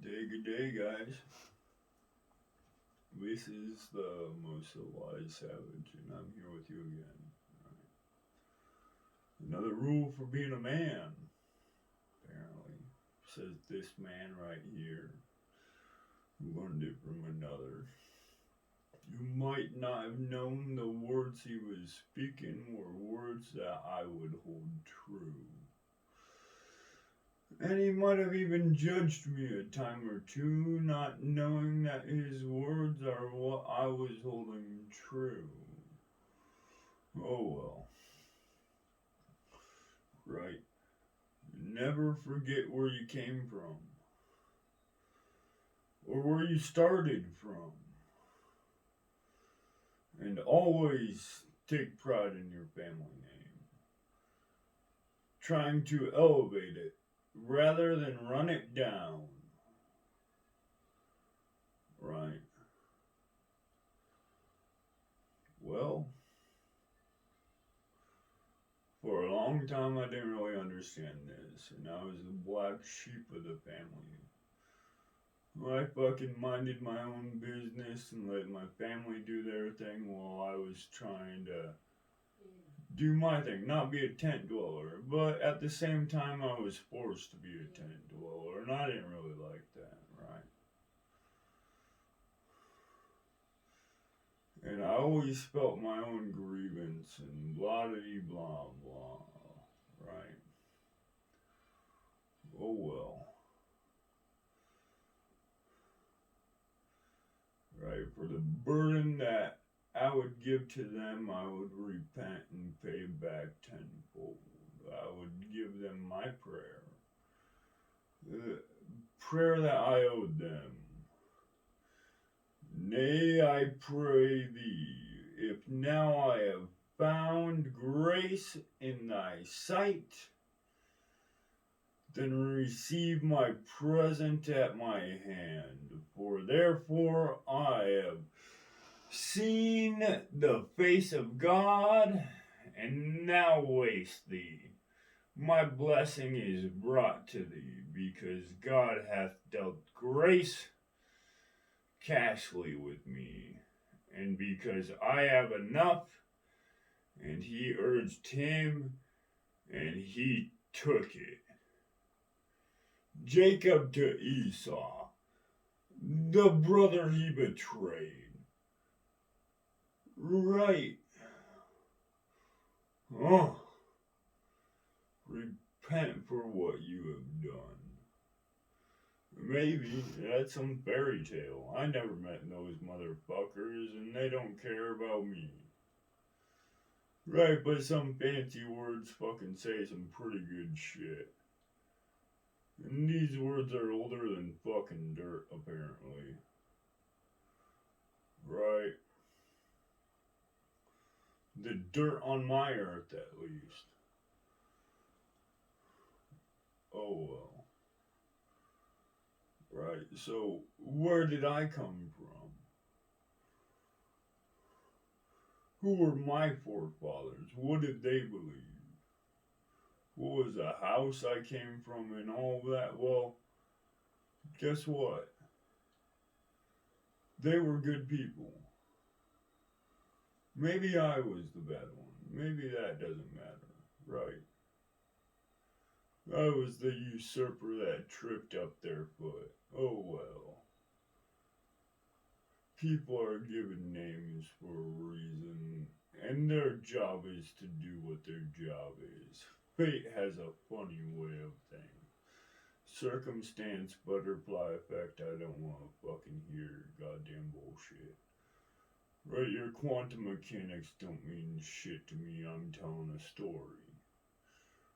Good day, guys. This is the most wise savage, and I'm here with you again. Another rule for being a man, apparently, says this man right here, who learned it from another. You might not have known the words he was speaking were words that I would hold true. And he might have even judged me a time or two, not knowing that his words are what I was holding true. Oh well. Right. Never forget where you came from, or where you started from. And always take pride in your family name. Trying to elevate it rather than run it down. Right. Well, for a long time I didn't really understand this, and I was the black sheep of the family. I fucking minded my own business and let my family do their thing while I was trying to do my thing, not be a tent dweller. But at the same time, I was forced to be a tent dweller, and I didn't really like that, right? And I always felt my own grievance and blah blah blah, right? Oh well. Right, for the burden that I would give to them, I would repent and pay back tenfold. I would give them my prayer, the prayer that I owed them. Nay, I pray thee, if now I have found grace in thy sight, then receive my present at my hand, for therefore I have seen the face of God, and now waste thee. My blessing is brought to thee, because God hath dealt grace cashly with me, and because I have enough, and he urged him, and he took it. Jacob to Esau, the brother he betrayed. Right. Oh. Repent for what you have done. Maybe that's some fairy tale. I never met those motherfuckers, and they don't care about me. Right, but some fancy words fucking say some pretty good shit. And these words are older than fucking dirt, apparently. Right. The dirt on my earth, at least. Oh well. Right, so where did I come from? Who were my forefathers? What did they believe? What was the house I came from and all that? Well, guess what? They were good people. Maybe I was the bad one. Maybe that doesn't matter, right? I was the usurper that tripped up their foot. Oh well. People are given names for a reason, and their job is to do what their job is. Fate has a funny way of things. Circumstance, butterfly effect, I don't want to fucking hear goddamn bullshit. Right, your quantum mechanics don't mean shit to me, I'm telling a story.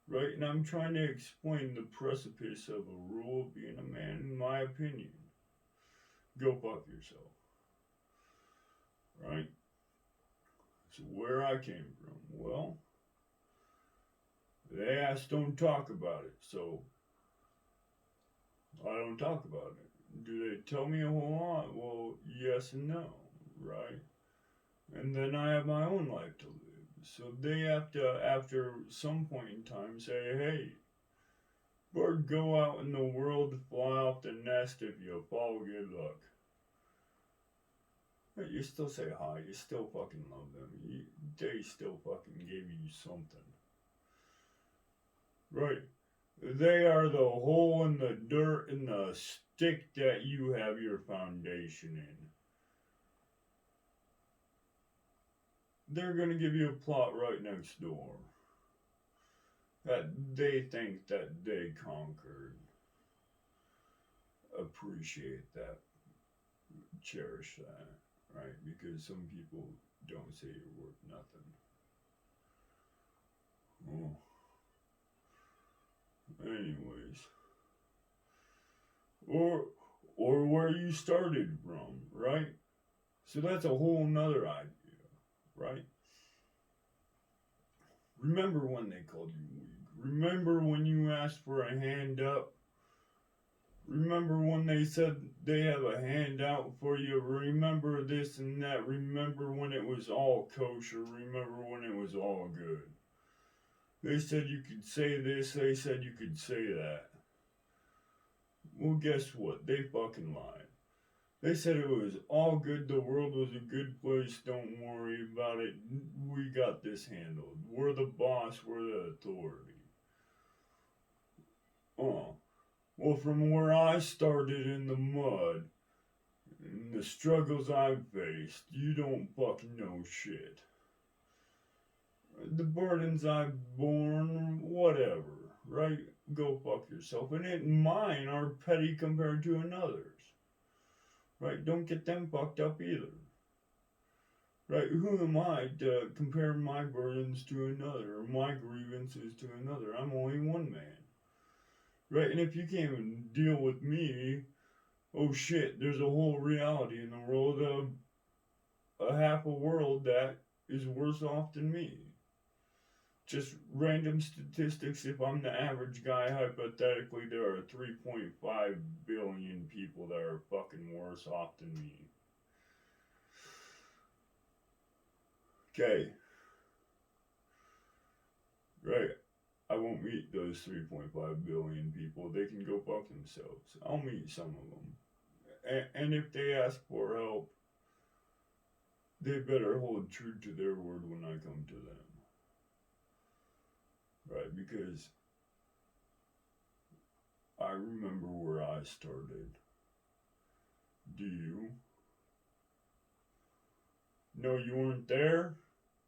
Right, and I'm trying to explain the precipice of a rule of being a man, in my opinion. Go fuck yourself. Right? So where I came from, well, they asked don't talk about it, so I don't talk about it. Do they tell me a whole lot? Well, yes and no, right? And then I have my own life to live. So they have to, after some point in time, say, hey, bird, go out in the world, fly off the nest, asked if you fall, good luck. But you still say hi. You still fucking love them. They still fucking gave you something. Right. They are the hole in the dirt and the stick that you have your foundation in. They're gonna give you a plot right next door that they think that they conquered. Appreciate that. Cherish that. Right? Because some people don't say you're worth nothing. Oh. Anyways. Or where you started from, right? So that's a whole nother idea, right? Remember when they called you weak. Remember when you asked for a hand up. Remember when they said they have a handout for you. Remember this and that. Remember when it was all kosher. Remember when it was all good. They said you could say this. They said you could say that. Well, guess what? They fucking lied. They said it was all good. The world was a good place. Don't worry about it. We got this handled. We're the boss. We're the authority. Oh. Well, from where I started in the mud, and the struggles I've faced, you don't fucking know shit. The burdens I've borne, whatever, right? Go fuck yourself. And mine are petty compared to another's. Right? Don't get them fucked up either. Right? Who am I to compare my burdens to another or my grievances to another? I'm only one man. Right? And if you can't even deal with me, oh shit, there's a whole reality in the world of a half a world that is worse off than me. Just random statistics, if I'm the average guy, hypothetically, there are 3.5 billion people that are fucking worse off than me. Okay. Right. I won't meet those 3.5 billion people. They can go fuck themselves. I'll meet some of them. And if they ask for help, they better hold true to their word when I come to them. Right? Because I remember where I started. Do you? No, you weren't there?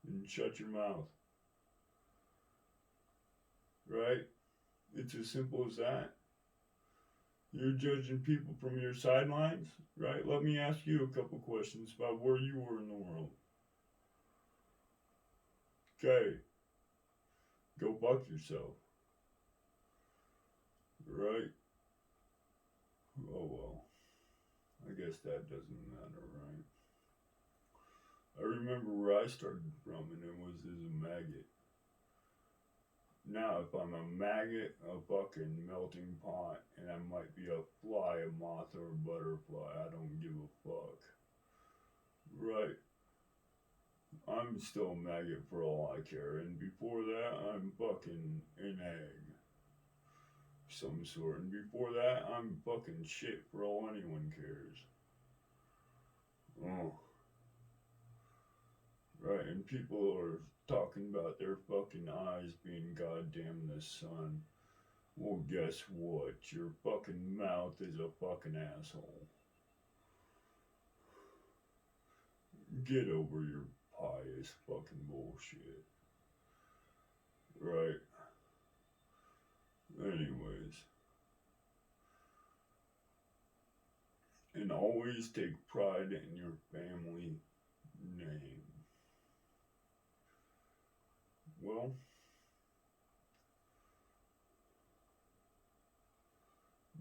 Then shut your mouth. Right? It's as simple as that. You're judging people from your sidelines, right? Let me ask you a couple questions about where you were in the world. Okay. Go fuck yourself. Right? Oh well. I guess that doesn't matter, right? I remember where I started from, and it was as a maggot. Now, if I'm a maggot, a fucking melting pot, and I might be a fly, a moth, or a butterfly, I don't give a fuck. Right? I'm still a maggot for all I care, and before that, I'm fucking an egg. Some sort, and before that, I'm fucking shit for all anyone cares. Oh. Right, and people are talking about their fucking eyes being goddamn the sun. Well, guess what? Your fucking mouth is a fucking asshole. Get over your pious fucking bullshit. Right? Anyways. And always take pride in your family name. Well,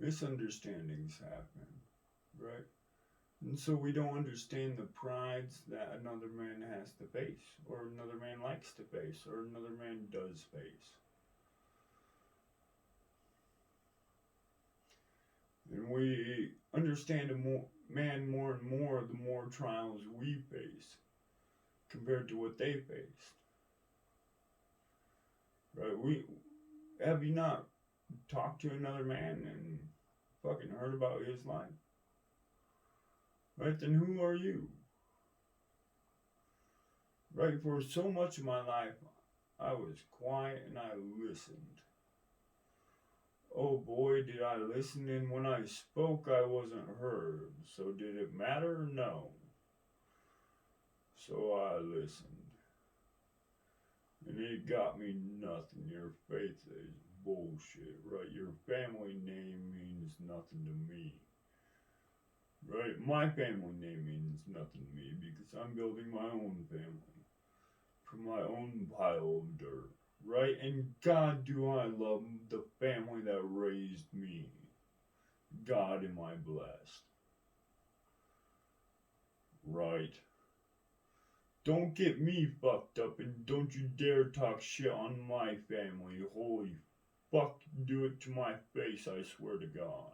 misunderstandings happen, right? And so we don't understand the prides that another man has to face, or another man likes to face, or another man does face. And we understand a man more and more the more trials we face compared to what they faced. Right? Have you not talked to another man and fucking heard about his life? Right, then who are you? Right, for so much of my life, I was quiet and I listened. Oh boy, did I listen, and when I spoke, I wasn't heard. So did it matter? No. So I listened. And it got me nothing. Your faith is bullshit, right? Your family name means nothing to me. Right? My family name means nothing to me because I'm building my own family from my own pile of dirt. Right? And God, do I love the family that raised me. God, am I blessed. Right? Don't get me fucked up and don't you dare talk shit on my family. Holy fuck, do it to my face, I swear to God.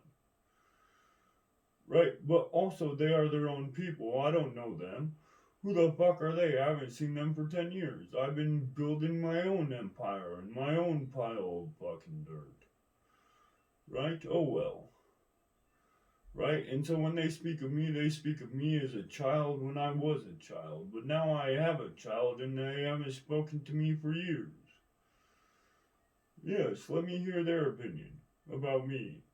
Right? But also, they are their own people. I don't know them. Who the fuck are they? I haven't seen them for 10 years. I've been building my own empire and my own pile of fucking dirt. Right? Oh well. Right? And so when they speak of me as a child when I was a child. But now I have a child and they haven't spoken to me for years. Yes, let me hear their opinion about me.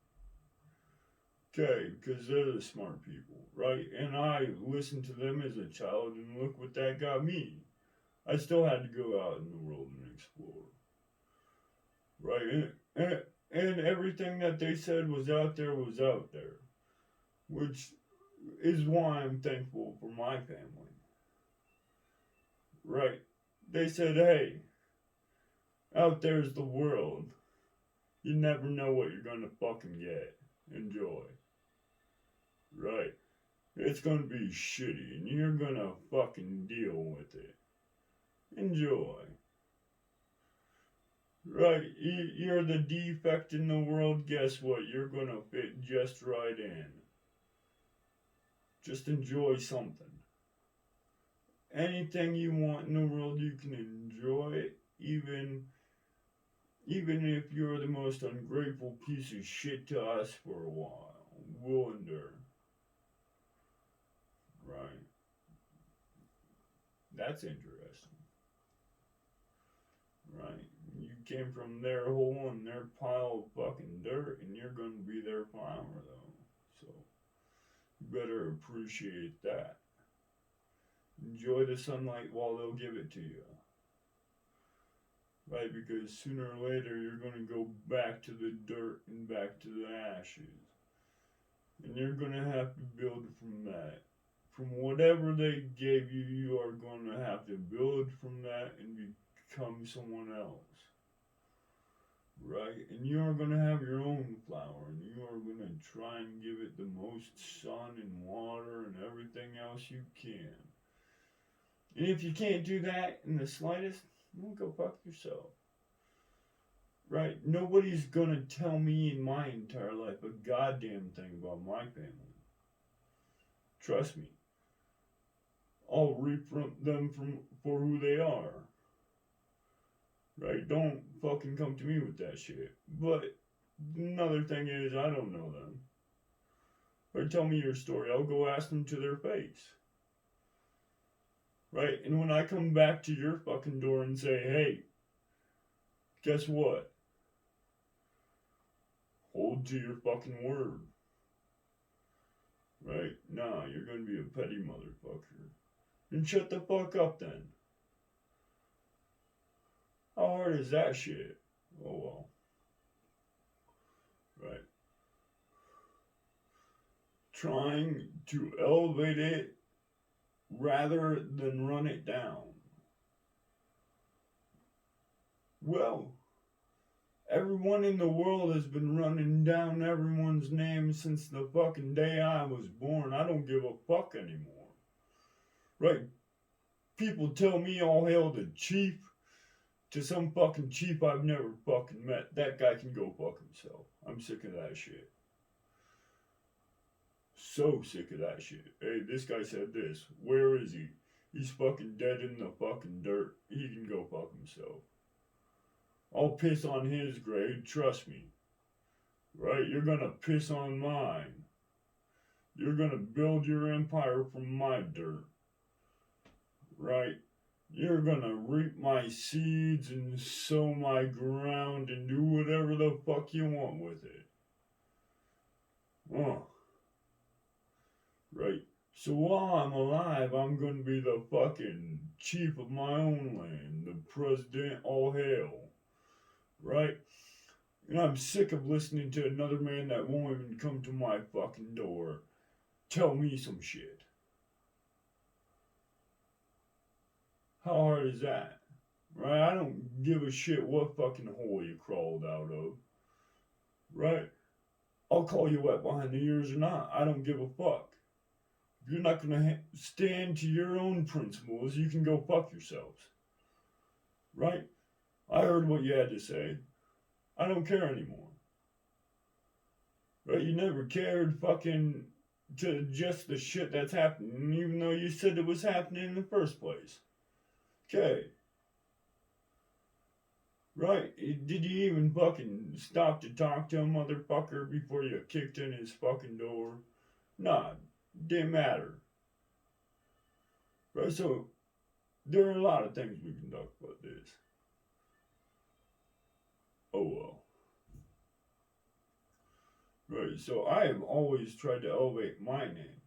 Okay, because they're the smart people, right? And I listened to them as a child, and look what that got me. I still had to go out in the world and explore, right? And everything that they said was out there, which is why I'm thankful for my family, right? They said, hey, out there's the world. You never know what you're gonna fucking get. Enjoy. Right. It's gonna be shitty and you're gonna fucking deal with it. Enjoy. Right, you're the defect in the world, guess what? You're gonna fit just right in. Just enjoy something. Anything you want in the world, you can enjoy it, even if you're the most ungrateful piece of shit to us for a while. We'll endure. Right. That's interesting. Right. You came from their hole and their pile of fucking dirt, and you're gonna be their flower, though. So, you better appreciate that. Enjoy the sunlight while they'll give it to you. Right, because sooner or later you're gonna go back to the dirt and back to the ashes. And you're gonna have to build from that. From whatever they gave you, you are gonna have to build from that and become someone else. Right? And you are going to have your own flower, and you are going to try and give it the most sun and water and everything else you can. And if you can't do that in the slightest, well, go fuck yourself. Right? Nobody's going to tell me in my entire life a goddamn thing about my family. Trust me. I'll reap them for who they are. Right? Don't fucking come to me with that shit. But another thing is, I don't know them. Or tell me your story, I'll go ask them to their face. Right? And when I come back to your fucking door and say, hey, guess what? Hold to your fucking word. Right? Nah, you're gonna be a petty motherfucker. And shut the fuck up then. How hard is that shit? Oh well. Right. Trying to elevate it rather than run it down. Well, everyone in the world has been running down everyone's name since the fucking day I was born. I don't give a fuck anymore. Right? People tell me all hail the chief. To some fucking chief I've never fucking met. That guy can go fuck himself. I'm sick of that shit. So sick of that shit. Hey, this guy said this. Where is he? He's fucking dead in the fucking dirt. He can go fuck himself. I'll piss on his grave, trust me. right? You're gonna piss on mine. You're gonna build your empire from my dirt, right? You're gonna reap my seeds and sow my ground and do whatever the fuck you want with it. Oh, right. So while I'm alive, I'm gonna be the fucking chief of my own land, the president, all hail, right? And I'm sick of listening to another man that won't even come to my fucking door. Tell me some shit. How hard is that? Right? I don't give a shit what fucking hole you crawled out of. Right? I'll call you wet behind the ears or not. I don't give a fuck. If you're not gonna stand to your own principles, you can go fuck yourselves. Right? I heard what you had to say. I don't care anymore. Right? You never cared fucking to just the shit that's happening, even though you said it was happening in the first place. Okay. Right? Did you even fucking stop to talk to a motherfucker before you kicked in his fucking door? Nah, didn't matter. Right? So, there are a lot of things we can talk about this. Oh well. Right, so I have always tried to elevate my name.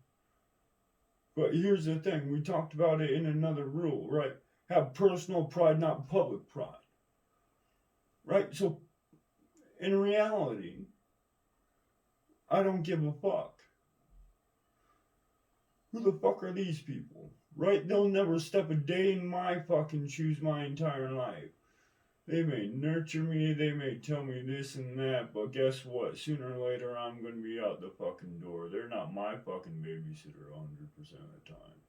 But here's the thing, we talked about it in another rule, right? Have personal pride, not public pride. Right? So, in reality, I don't give a fuck. Who the fuck are these people? Right? They'll never step a day in my fucking shoes my entire life. They may nurture me, they may tell me this and that, but guess what? Sooner or later, I'm gonna be out the fucking door. They're not my fucking babysitter 100% of the time.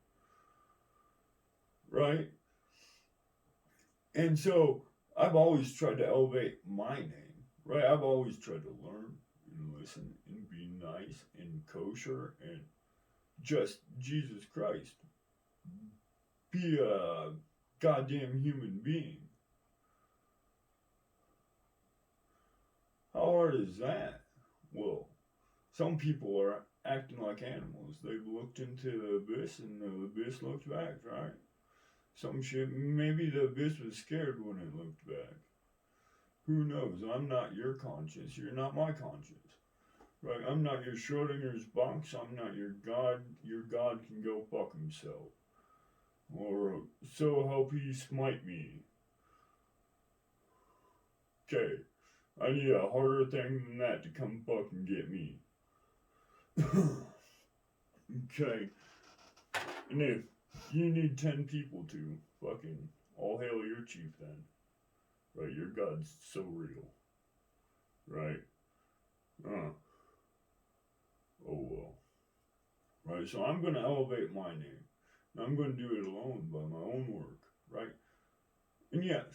Right? And so, I've always tried to elevate my name. Right? I've always tried to learn and listen and be nice and kosher and just Jesus Christ. Be a goddamn human being. How hard is that? Well, some people are acting like animals. They've looked into the abyss and the abyss looked back, right? Some shit, maybe the abyss was scared when it looked back. Who knows? I'm not your conscience. You're not my conscience. Right? I'm not your Schrodinger's box. I'm not your God. Your God can go fuck himself. Or so help he smite me. Okay. I need a harder thing than that to come fucking get me. Okay. And if you need 10 people to, fucking all hail your chief then. Right? Your God's so real. Right? Oh well. Right? So I'm gonna elevate my name. And I'm gonna do it alone by my own work. Right? And yes,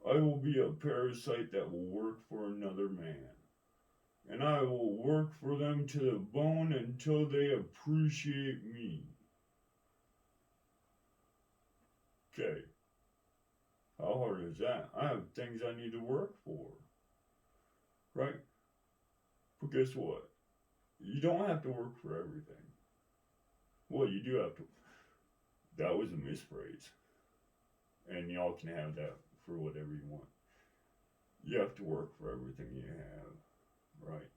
I will be a parasite that will work for another man. And I will work for them to the bone until they appreciate me. Okay. How hard is that? I have things I need to work for. Right? But guess what? You don't have to work for everything. Well, you do have to. That was a misphrase. And y'all can have that for whatever you want. You have to work for everything you have. Right?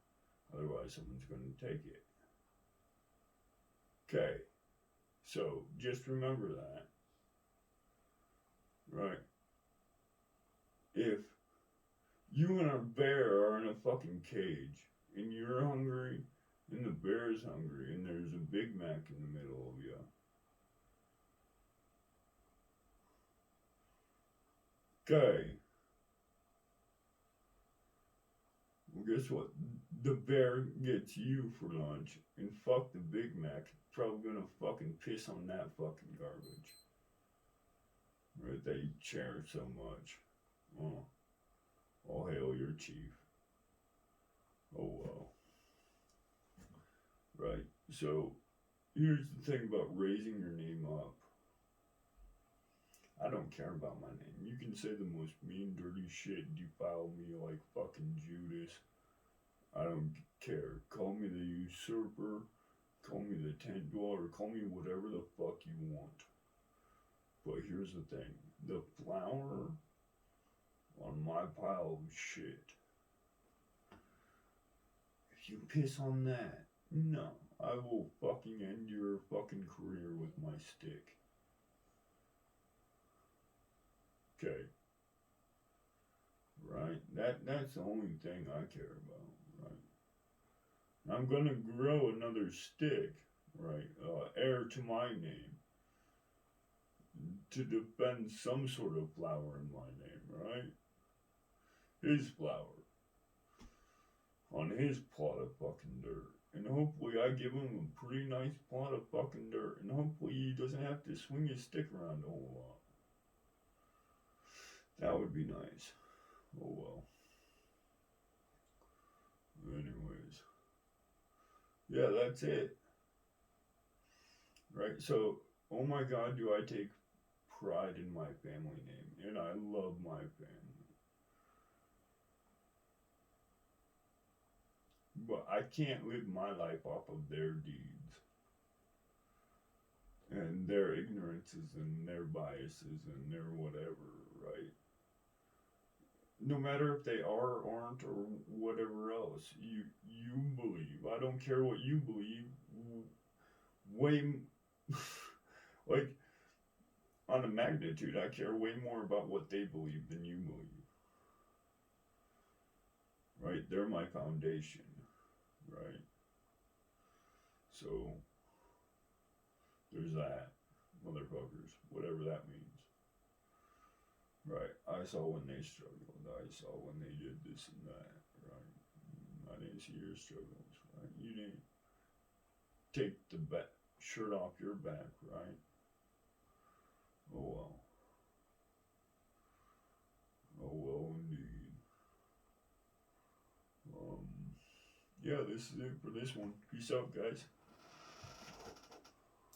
Otherwise, someone's going to take it. Okay. So, just remember that. Right? If you and a bear are in a fucking cage, and you're hungry, and the bear's hungry, and there's a Big Mac in the middle of you. Okay. Well, guess what? The bear gets you for lunch, and fuck the Big Mac. Probably gonna fucking piss on that fucking garbage. Right? That you cherish so much. Oh. All hail your chief. Oh well. Right? So, here's the thing about raising your name up. I don't care about my name. You can say the most mean, dirty shit, defile me like fucking Judas. I don't care. Call me the usurper, call me the tent dweller, call me whatever the fuck you want. But here's the thing. The flower on my pile of shit. If you piss on that, no. I will fucking end your fucking career with my stick. Okay. Right? That's the only thing I care about, right? I'm gonna grow another stick, right? Heir to my name. To defend some sort of flower in my name, right? His flower. On his plot of fucking dirt. And hopefully I give him a pretty nice plot of fucking dirt. And hopefully he doesn't have to swing his stick around a whole lot. That would be nice. Oh well. Anyways. Yeah, that's it. Right? So, oh my god, do I take pride in my family name. And I love my family. But I can't live my life off of their deeds. And their ignorances and their biases and their whatever, right? No matter if they are, aren't, or whatever else, you believe. I don't care what you believe. Way, like, on a magnitude, I care way more about what they believe than you believe. Right? They're my foundation. Right? So, there's that. Motherfuckers. Whatever that means. Right. I saw when they struggled. I saw when they did this and that. Right. I didn't see your struggles. Right. You didn't take the shirt off your back. Right. Oh well. Oh well indeed. Yeah, this is it for this one. Peace out, guys.